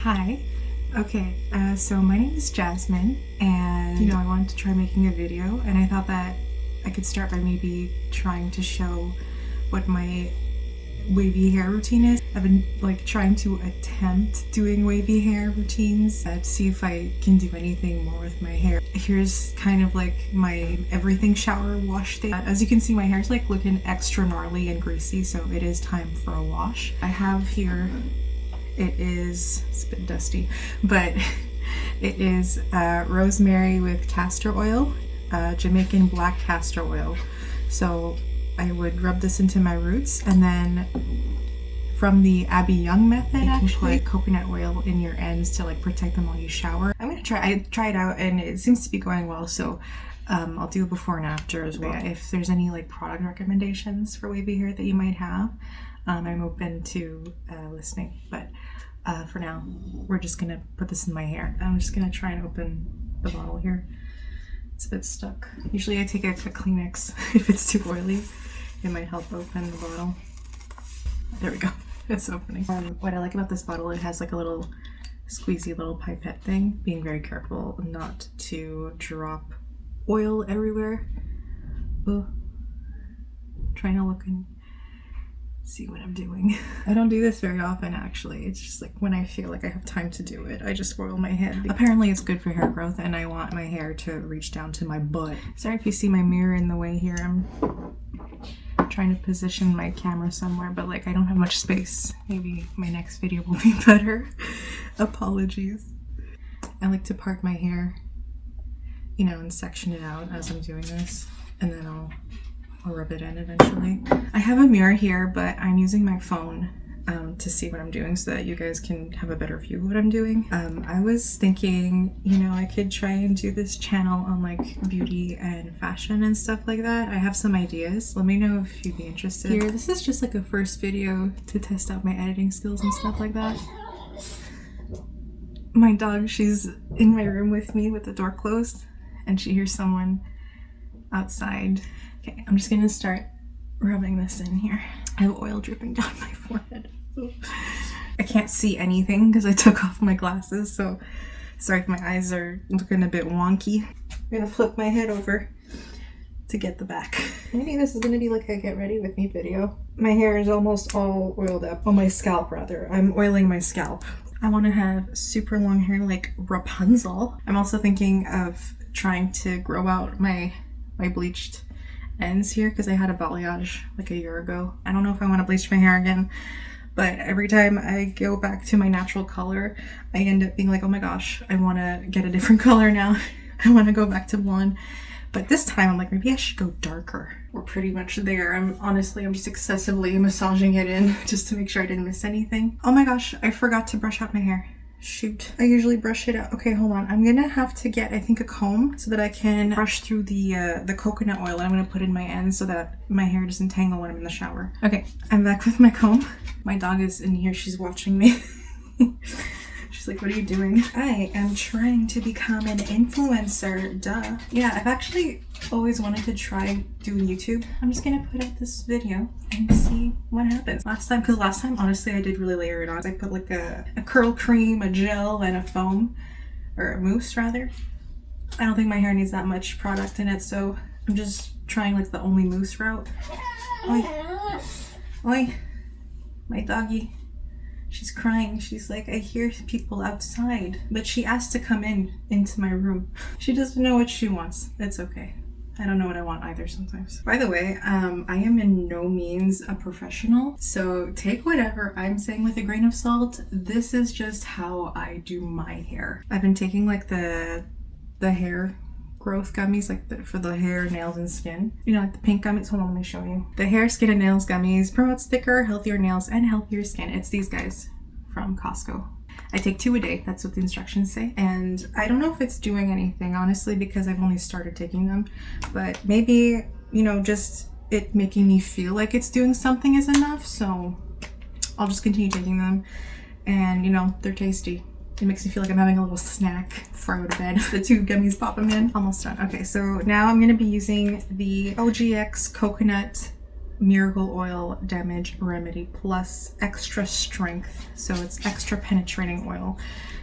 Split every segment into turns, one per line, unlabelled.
Hi. Okay, so my name is Jasmine, and I wanted to try making a video, and I thought that I could start by maybe trying to show what my wavy hair routine is. I've been trying to attempt doing wavy hair routines to see if I can do anything more with my hair. Here's kind of like my everything shower wash day. As you can see, my hair's looking extra gnarly and greasy, so it is time for a wash. I have here, it's a bit dusty, but it is rosemary with castor oil, Jamaican black castor oil. So I would rub this into my roots, and then from the Abbey Yung method, you can put coconut oil in your ends to protect them while you shower. I try it out, and it seems to be going well, so I'll do a before and after as well. If there's any product recommendations for wavy hair that you might have, I'm open to listening, but for now we're just gonna put this in my hair. I'm just gonna try and open the bottle here. It's a bit stuck. Usually I take a Kleenex if it's too oily. It might help open the bottle. There we go. It's opening. What I like about this bottle, it has a little squeezy little pipette thing. Being very careful not to drop oil everywhere. Oh, trying to look and see what I'm doing. I don't do this very often, actually. It's just when I feel like I have time to do it, I just oil my head. Apparently it's good for hair growth, and I want my hair to reach down to my butt. Sorry if you see my mirror in the way here. I'm trying to position my camera somewhere, but I don't have much space. Maybe my next video will be better. Apologies. I like to part my hair, and section it out as I'm doing this, and then I'll rub it in eventually. I have a mirror here, but I'm using my phone to see what I'm doing so that you guys can have a better view of what I'm doing. I was thinking, I could try and do this channel on beauty and fashion and stuff like that. I have some ideas. Let me know if you'd be interested. Here, this is just a first video to test out my editing skills and stuff like that. My dog, she's in my room with me with the door closed, and she hears someone outside. Okay, I'm just gonna start rubbing this in here. I have oil dripping down my forehead. I can't see anything because I took off my glasses, so sorry if my eyes are looking a bit wonky. I'm gonna flip my head over to get the back. Maybe this is gonna be a get ready with me video. My hair is almost all oiled up. On my scalp, rather. I'm oiling my scalp. I want to have super long hair like Rapunzel. I'm also thinking of trying to grow out my bleached ends here because I had a balayage a year ago. I don't know if I want to bleach my hair again, but every time I go back to my natural color, I end up being oh my gosh, I want to get a different color now. I want to go back to blonde. But this time I'm maybe I should go darker. We're pretty much there. I'm just excessively massaging it in just to make sure I didn't miss anything. Oh my gosh, I forgot to brush out my hair. Shoot. I usually brush it out. Okay, hold on. I'm gonna have to get, I think, a comb so that I can brush through the coconut oil, and I'm gonna put in my ends so that my hair doesn't tangle when I'm in the shower. Okay, I'm back with my comb. My dog is in here. She's watching me. She's like, what are you doing? I am trying to become an influencer, duh. Yeah, I've actually always wanted to try doing YouTube. I'm just gonna put out this video and see what happens. Last time, honestly, I did really layer it on. I put a curl cream, a gel, and a foam, or a mousse rather. I don't think my hair needs that much product in it, so I'm just trying the only mousse route. Oi, oi, my doggy. She's crying. She's I hear people outside, but she asked to come into my room. She doesn't know what she wants. It's okay. I don't know what I want either sometimes. By the way, I am in no means a professional, so take whatever I'm saying with a grain of salt. This is just how I do my hair. I've been taking the hair growth gummies, for the hair, nails, and skin. The pink gummies. Hold on, let me show you. The hair, skin, and nails gummies promotes thicker, healthier nails and healthier skin. It's these guys from Costco. I take 2 a day. That's what the instructions say. And I don't know if it's doing anything, honestly, because I've only started taking them. But maybe, just it making me feel like it's doing something is enough. So I'll just continue taking them. And, they're tasty. It makes me feel like I'm having a little snack before I go to bed. The 2 gummies pop them in. Almost done. Okay, so now I'm going to be using the OGX coconut Miracle Oil Damage Remedy Plus Extra Strength. So it's extra penetrating oil.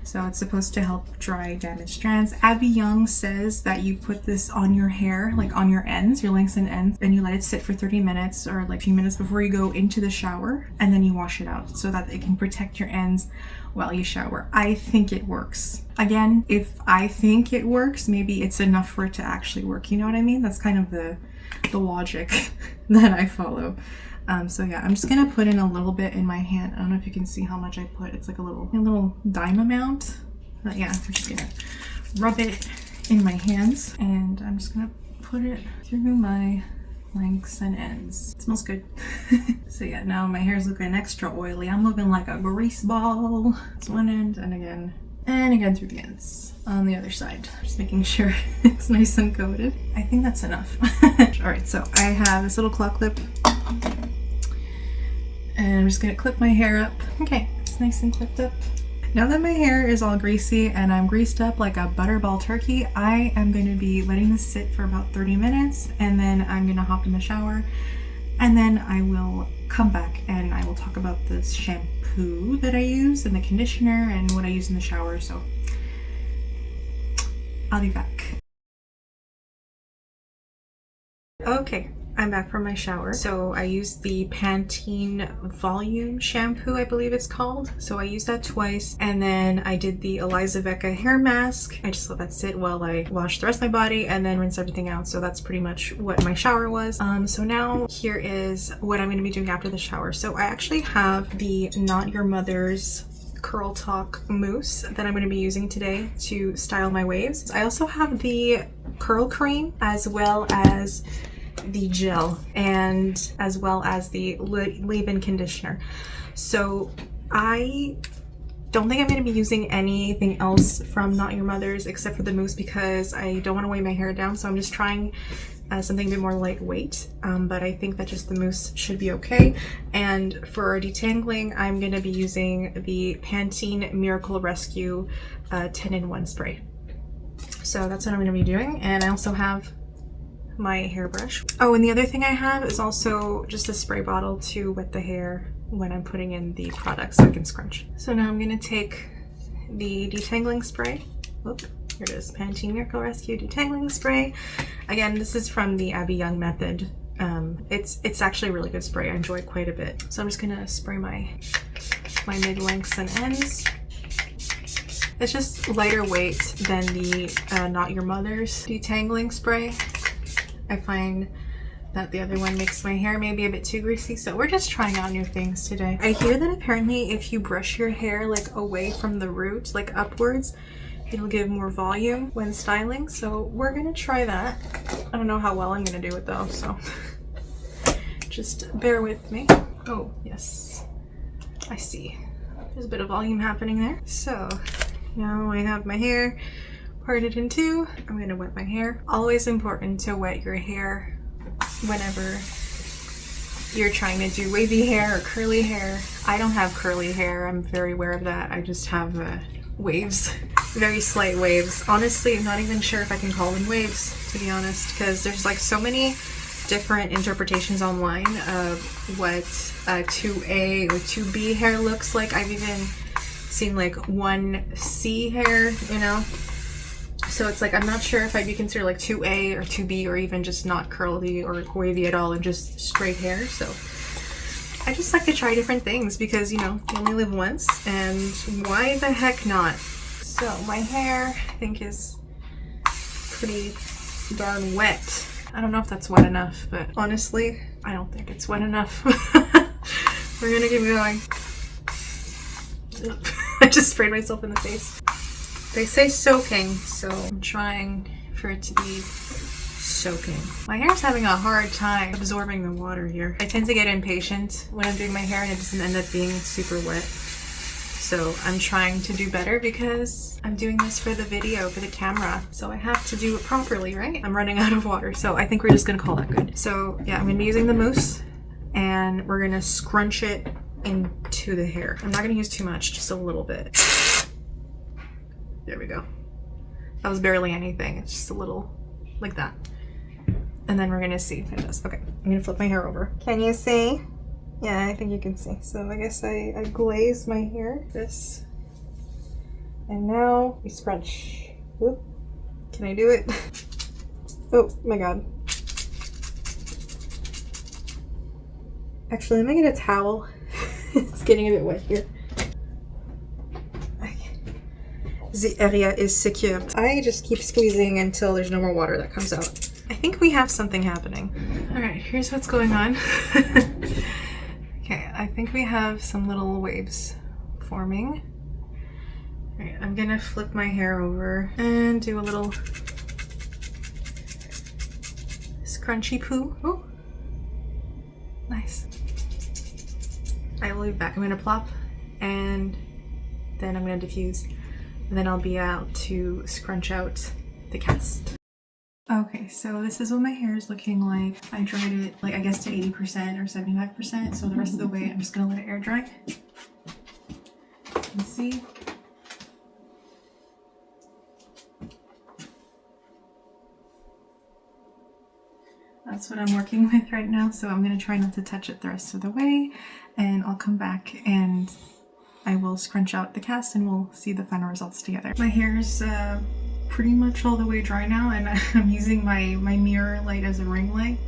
So it's supposed to help dry damaged strands. Abbey Yung says that you put this on your hair, like on your ends, your lengths and ends, and you let it sit for 30 minutes or like a few minutes before you go into the shower, and then you wash it out so that it can protect your ends while you shower. I think it works. Again, if I think it works, maybe it's enough for it to actually work. You know what I mean? That's kind of the logic that I follow. So yeah, I'm just gonna put in a little bit in my hand. I don't know if you can see how much I put. It's like a little dime amount. But yeah, I'm just gonna rub it in my hands, and I'm just gonna put it through my lengths and ends. It smells good. So yeah, now my hair's looking extra oily. I'm looking like a grease ball. It's one end, and again through the ends on the other side. Just making sure it's nice and coated. I think that's enough. All right, so I have this little claw clip, and I'm just gonna clip my hair up. Okay, it's nice and clipped up. Now that my hair is all greasy and I'm greased up like a butterball turkey, I am going to be letting this sit for about 30 minutes, and then I'm going to hop in the shower, and then I will come back and I will talk about the shampoo that I use and the conditioner and what I use in the shower. So I'll be back. Okay, I'm back from my shower. So I used the Pantene Volume shampoo, I believe it's called. So I used that twice, and then I did the Eliza Vecca hair mask. I just let that sit while I washed the rest of my body and then rinse everything out. So that's pretty much what my shower was. So now here is what I'm going to be doing after the shower. So I actually have the Not Your Mother's Curl Talk mousse that I'm going to be using today to style my waves. I also have the curl cream, as well as the gel, and as well as the leave-in conditioner. So I don't think I'm going to be using anything else from Not Your Mother's except for the mousse, because I don't want to weigh my hair down. So I'm just trying something a bit more lightweight, but I think that just the mousse should be okay. And for detangling, I'm going to be using the Pantene Miracle Rescue 10-in-1 spray. So that's what I'm going to be doing. And I also have my hairbrush. Oh, and the other thing I have is also just a spray bottle to wet the hair when I'm putting in the product so I can scrunch. So now I'm going to take the detangling spray. Whoop, here it is, Pantene Miracle Rescue detangling spray. Again, this is from the Abbey Yung method. It's actually a really good spray. I enjoy it quite a bit. So I'm just gonna spray my mid-lengths and ends. It's just lighter weight than the Not Your Mother's detangling spray. I find that the other one makes my hair maybe a bit too greasy, so we're just trying out new things today. I hear that apparently if you brush your hair like away from the root, like upwards, it'll give more volume when styling, so we're gonna try that. I don't know how well I'm gonna do it though, so just bear with me. Oh, yes, I see. There's a bit of volume happening there. So now I have my hair parted in two. I'm gonna wet my hair. Always important to wet your hair whenever you're trying to do wavy hair or curly hair. I don't have curly hair, I'm very aware of that. I just have waves, very slight waves. Honestly, I'm not even sure if I can call them waves, to be honest, because there's like so many different interpretations online of what 2A or 2B hair looks like. I've even seen like 1C hair, you know? So it's like, I'm not sure if I'd be considered like 2A or 2B, or even just not curly or wavy at all and just straight hair. So I just like to try different things because, you know, you only live once, and why the heck not? So my hair, I think, is pretty darn wet. I don't know if that's wet enough, but honestly, I don't think it's wet enough. We're gonna keep going. I just sprayed myself in the face. They say soaking, so I'm trying for it to be soaking. My hair's having a hard time absorbing the water here. I tend to get impatient when I'm doing my hair and it doesn't end up being super wet. So I'm trying to do better because I'm doing this for the video, for the camera. So I have to do it properly, right? I'm running out of water, so I think we're just gonna call that good. So yeah, I'm gonna be using the mousse and we're gonna scrunch it into the hair. I'm not gonna use too much, just a little bit. There we go. That was barely anything. It's just a little like that. and then we're gonna see if it does. Okay, I'm gonna flip my hair over. Can you see? Yeah, I think you can see. So I guess I glaze my hair, this. And now we scrunch. Oop. Can I do it? Oh my God. Actually, let me get a towel. It's getting a bit wet here. Okay. The area is secured. I just keep squeezing until there's no more water that comes out. I think we have something happening. All right, here's what's going on. Okay, I think we have some little waves forming. All right, I'm gonna flip my hair over and do a little scrunchy poo. Oh, nice. I will be back. I'm gonna plop and then I'm gonna diffuse. And then I'll be out to scrunch out the cast. Okay, so this is what my hair is looking like. I dried it, like I guess to 80% or 75%. So the rest of the way, I'm just gonna let it air dry. You can see. That's what I'm working with right now. So I'm gonna try not to touch it the rest of the way, and I'll come back and I will scrunch out the cast and we'll see the final results together. My hair is pretty much all the way dry now, and I'm using my mirror light as a ring light.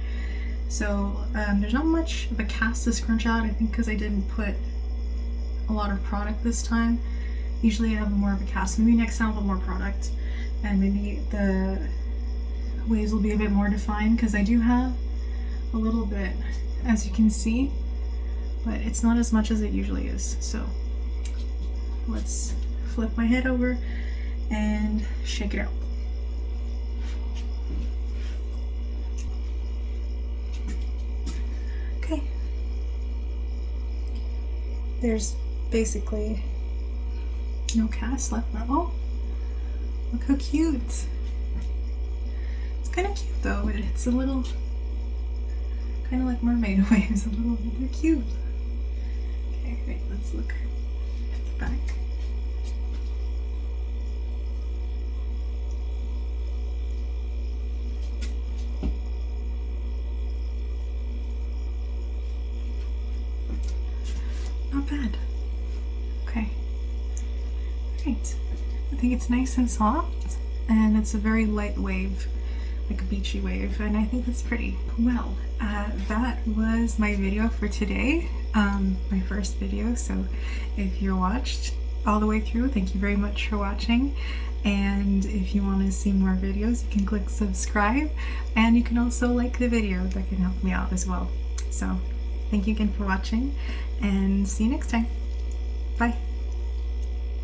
So there's not much of a cast to scrunch out, I think because I didn't put a lot of product this time. Usually I have more of a cast. Maybe next time I'll put more product and maybe the waves will be a bit more defined because I do have a little bit, as you can see, but it's not as much as it usually is. So let's flip my head over and shake it out. Okay. There's basically no cast left at all. Look how cute. It's kind of cute though, but it's a little kind of like mermaid waves, they're cute. Okay, wait, let's look at the back. Not bad. Okay. Great. I think it's nice and soft, and it's a very light wave, like a beachy wave, and I think that's pretty. Well, that was my video for today, my first video. So if you watched all the way through, thank you very much for watching. And if you want to see more videos, you can click subscribe, and you can also like the video. That can help me out as well. So thank you again for watching, and see you next time. Bye.